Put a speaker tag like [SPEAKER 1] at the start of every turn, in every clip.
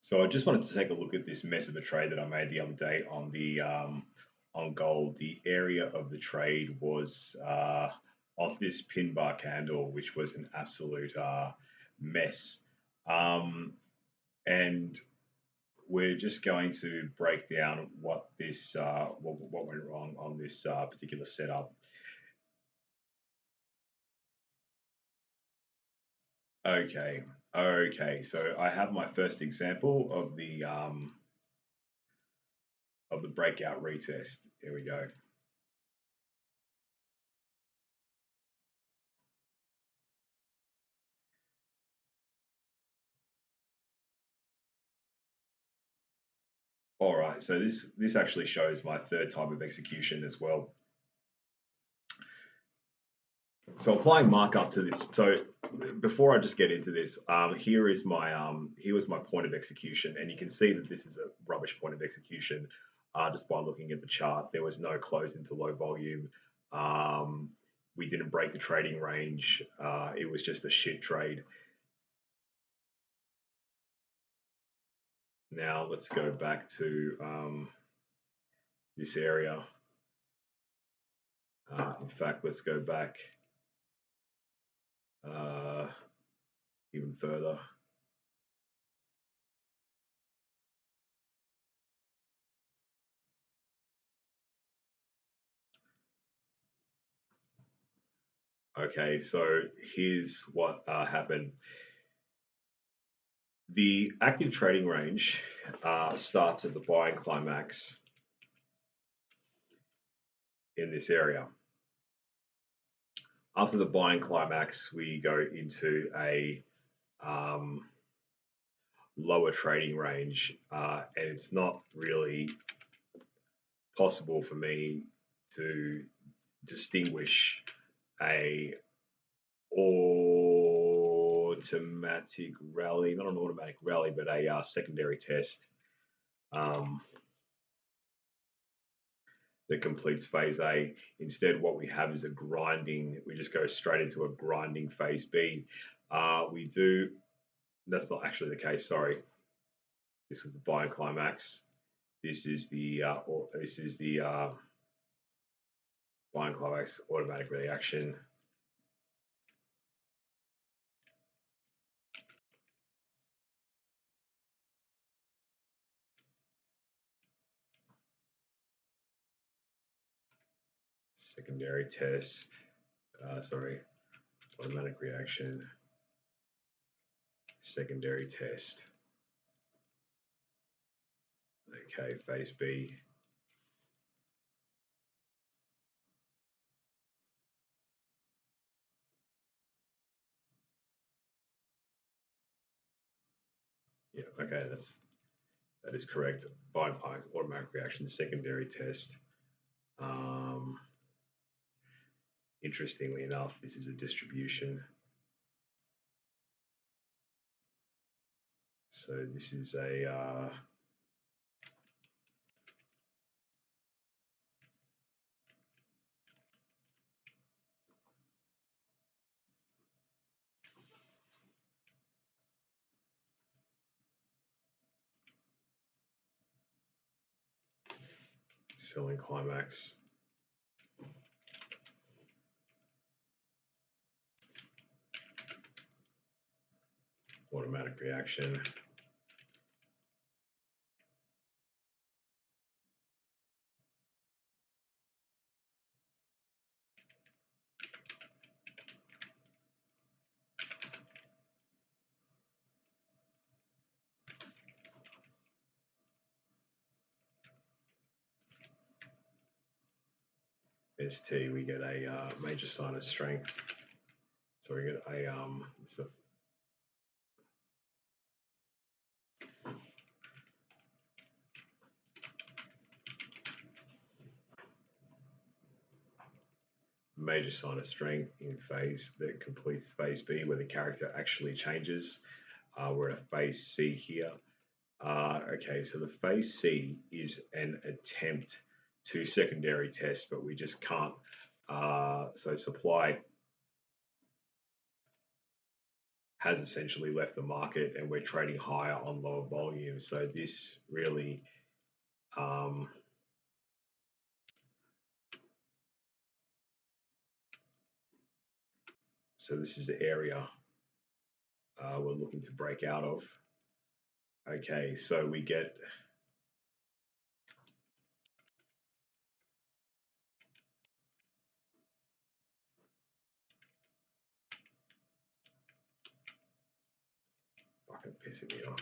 [SPEAKER 1] So I just wanted to take a look at this mess of a trade that I made the other day on the on gold. The area of the trade was on this pin bar candle, which was an absolute mess. Um, and we're just going to break down what this what went wrong on this particular setup. Okay, okay. So I have my first example of the breakout retest. Here we go. All right, so this actually shows my third type of execution as well. So applying markup to this. So before I just get into this, here was my point of execution, and you can see that this is a rubbish point of execution. Just by looking at the chart, there was no close into low volume. Um, we didn't break the trading range. It was just a shit trade. Now let's go back to this area. In fact, let's go back uh, even further. Okay, so here's what happened. The active trading range starts at the buying climax in this area. After the buying climax, we go into a um, lower trading range, and it's not really possible for me to distinguish a automatic rally, not an automatic rally, but a secondary test um, that completes phase A. Instead, what we have is a grinding, we just go straight into a grinding phase B. That's not actually the case, sorry. This is the buying climax. This is the buying climax automatic reaction. Secondary test, sorry, automatic reaction, secondary test. Okay, phase B. Yeah, okay, that is correct. Buying climax automatic reaction, secondary test. Um, Interestingly enough, this is a distribution. So this is a selling climax. Automatic reaction. ST, we get a major sign of strength. So we get a major sign of strength in phase that completes phase B, where the character actually changes. We're at phase C here. Okay, so the phase C is an attempt to secondary test, but we just can't. So supply has essentially left the market and we're trading higher on lower volume. So this really, um, so this is the area we're looking to break out of. Okay, so we get, fucking pissing me off.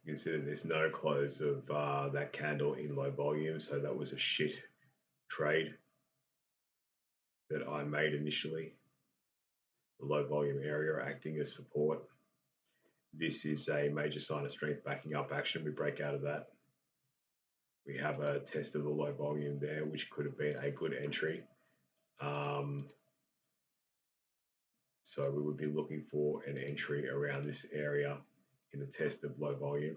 [SPEAKER 1] Consider there's no close of that candle in low volume, so that was a shit trade that I made initially. The low volume area acting as support. This is a major sign of strength backing up action. We break out of that. We have a test of the low volume there, which could have been a good entry. So we would be looking for an entry around this area in the test of low volume.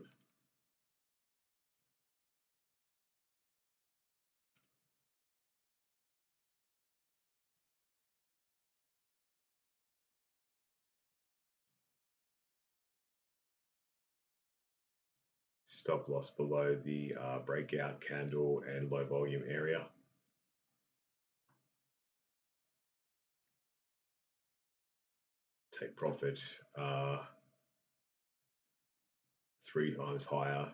[SPEAKER 1] Stop loss below the breakout candle and low volume area. Take profit 3 times higher.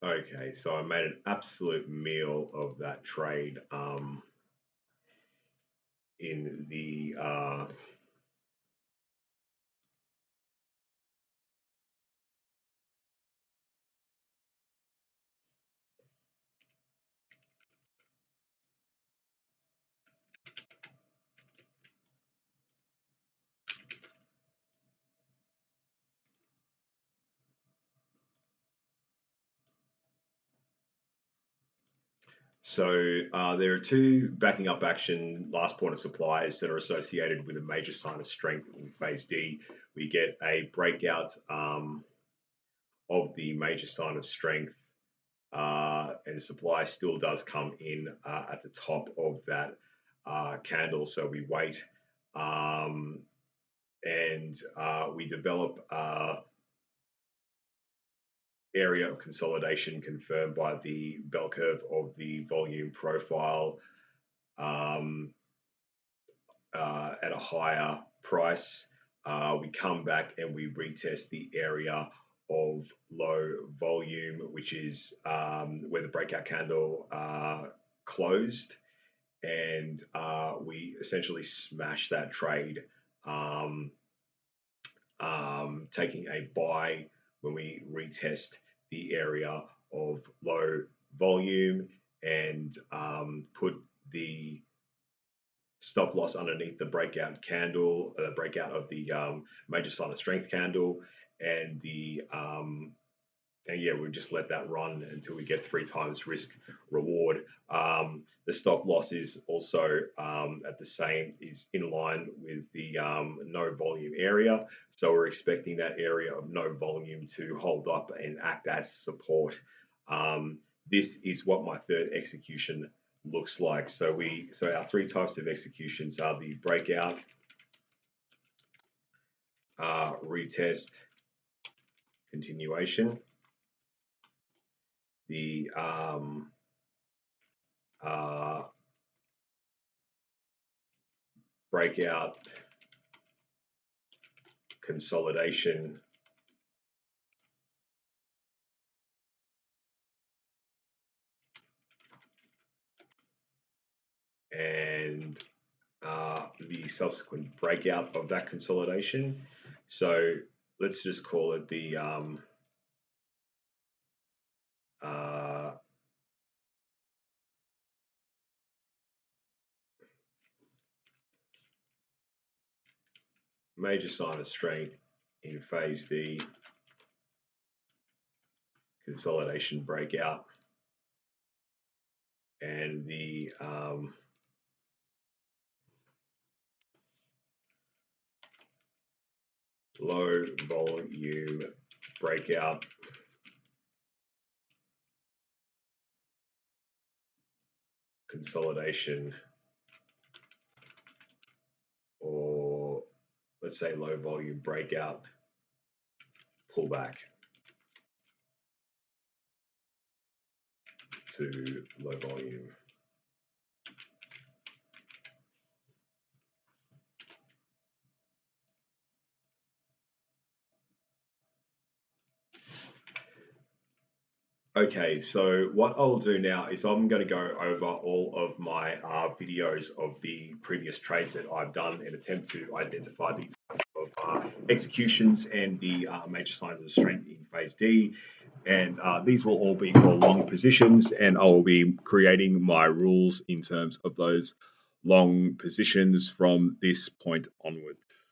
[SPEAKER 1] Okay, so I made an absolute meal of that trade in the there are two backing up action last point of supplies that are associated with a major sign of strength in phase D. We get a breakout of the major sign of strength, and supply still does come in at the top of that candle. So we wait and we develop area of consolidation confirmed by the bell curve of the volume profile at a higher price. We come back and we retest the area of low volume, which is where the breakout candle closed, and we essentially smash that trade, taking a buy when we retest the area of low volume and put the stop loss underneath the breakout candle, breakout of the major sign of strength candle, and the and yeah, we just let that run until we get 3 times risk reward. The stop loss is also at the same, is in line with the no volume area. So we're expecting that area of no volume to hold up and act as support. This is what my third execution looks like. So our 3 types of executions are the breakout, retest, continuation. the breakout, consolidation, and the subsequent breakout of that consolidation. So let's just call it the major sign of strength in phase D, consolidation breakout, and the low volume breakout, consolidation, or let's say low volume breakout, pullback to low volume. Okay, so what I'll do now is I'm going to go over all of my videos of the previous trades that I've done and attempt to identify the type of executions and the major signs of strength in phase D. And these will all be for long positions, and I will be creating my rules in terms of those long positions from this point onwards.